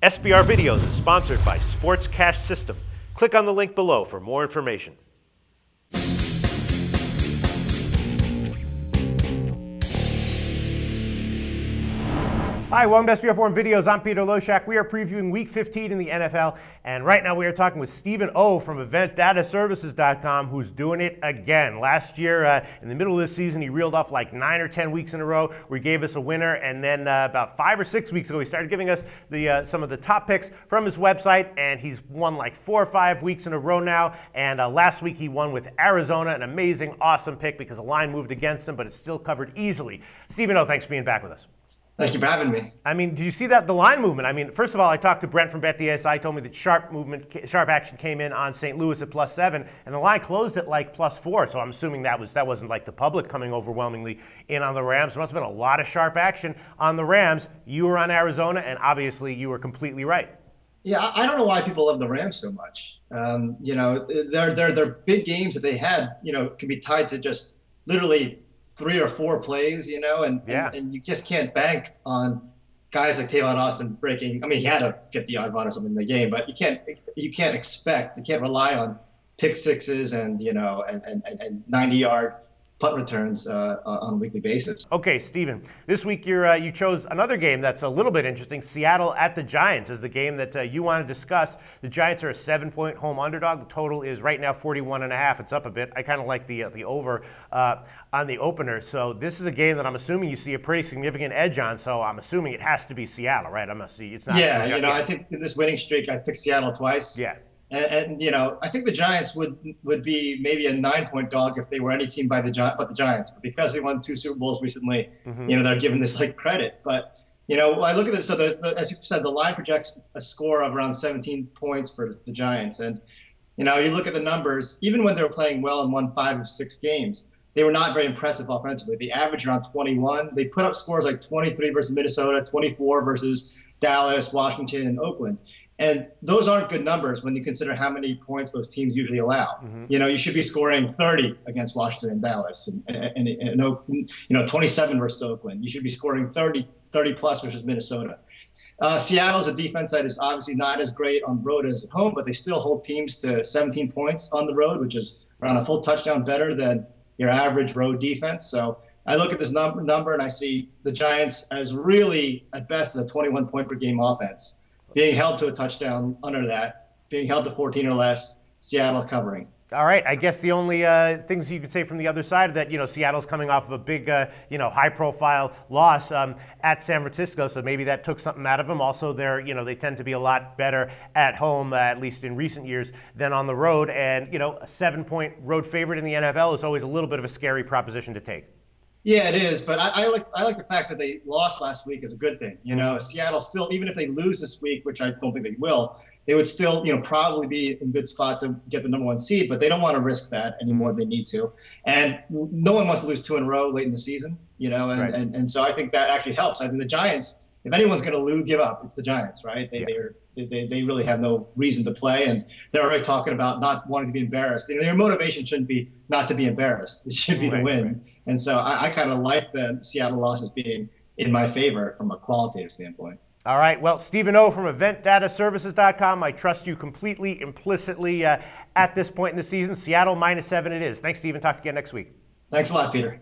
SBR Videos is sponsored by Sports Cash System. Click on the link below for more information. Hi, welcome to SBR Forum Videos. I'm Peter Loshak. We are previewing Week 15 in the NFL, and right now we are talking with Stephen O from EventDataServices.com, who's doing it again. Last year, in the middle of this season, he reeled off like 9 or 10 weeks in a row where he gave us a winner, and then about 5 or 6 weeks ago, he started giving us some of the top picks from his website, and he's won like 4 or 5 weeks in a row now, and last week he won with Arizona, an amazing, awesome pick because the line moved against him, but it's still covered easily. Stephen O, thanks for being back with us. Thank you for having me. I mean, did you see that, the line movement? I mean, first of all, I talked to Brent from BetDSI, told me that sharp action came in on St. Louis at +7, and the line closed at like +4, so I'm assuming that wasn't like the public coming overwhelmingly in on the Rams. There must have been a lot of sharp action on the Rams. You were on Arizona, and obviously you were completely right. Yeah, I don't know why people love the Rams so much. You know, their big games that they had, you know, can be tied to just literally 3 or 4 plays, you know, and you just can't bank on guys like Tavon Austin breaking. I mean, he had a 50-yard run or something in the game, but you can't rely on pick sixes and, you know, and 90-yard punt returns on a weekly basis. Okay, Stephen, this week you chose another game that's a little bit interesting. Seattle at the Giants is the game that you want to discuss. The Giants are a 7-point home underdog. The total is right now 41.5. It's up a bit. I kind of like the over on the opener. So this is a game that I'm assuming you see a pretty significant edge on. So I'm assuming it has to be Seattle, right? It's not. Yeah, you know, I think in this winning streak, I picked Seattle twice. Yeah. And you know, I think the Giants would be maybe a 9-point dog if they were any team but the Giants. But because they won 2 Super Bowls recently, you know, they're given this like credit. But you know, I look at this. So as you said, the line projects a score of around 17 points for the Giants. And you know, you look at the numbers. Even when they were playing well and won 5 of 6 games, they were not very impressive offensively. They averaged around 21. They put up scores like 23 versus Minnesota, 24 versus Dallas, Washington, and Oakland. And those aren't good numbers when you consider how many points those teams usually allow. You know, you should be scoring 30 against Washington and Dallas, and you know, 27 versus Oakland. You should be scoring 30 plus versus Minnesota. Seattle's a defense that is obviously not as great on the road as at home, but they still hold teams to 17 points on the road, which is around a full touchdown better than your average road defense. So I look at this number and I see the Giants as really, at best, a 21-point per game offense. Being held to a touchdown under that, being held to 14 or less, Seattle covering. All right, I guess the only things you could say from the other side of that, you know, Seattle's coming off of a big, you know, high-profile loss at San Francisco, so maybe that took something out of them. Also, they tend to be a lot better at home, at least in recent years, than on the road. And you know, a 7-point road favorite in the NFL is always a little bit of a scary proposition to take. Yeah, it is, but I like the fact that they lost last week is a good thing. You know, Seattle still, even if they lose this week, which I don't think they will, they would still, you know, probably be in a good spot to get the #1 seed, but they don't want to risk that anymore than they need to. And no one wants to lose 2 in a row late in the season, you know, and so I think that actually helps. I mean, the Giants, if anyone's going to give up, it's the Giants, right? They really have no reason to play, and they're already talking about not wanting to be embarrassed. Their motivation shouldn't be not to be embarrassed. It should be to win. Right. And so I kind of like the Seattle losses being in my favor from a qualitative standpoint. All right. Well, Stephen O from EventDataServices.com. I trust you completely, implicitly at this point in the season. Seattle -7 it is. Thanks, Stephen. Talk to you again next week. Thanks a lot, Peter.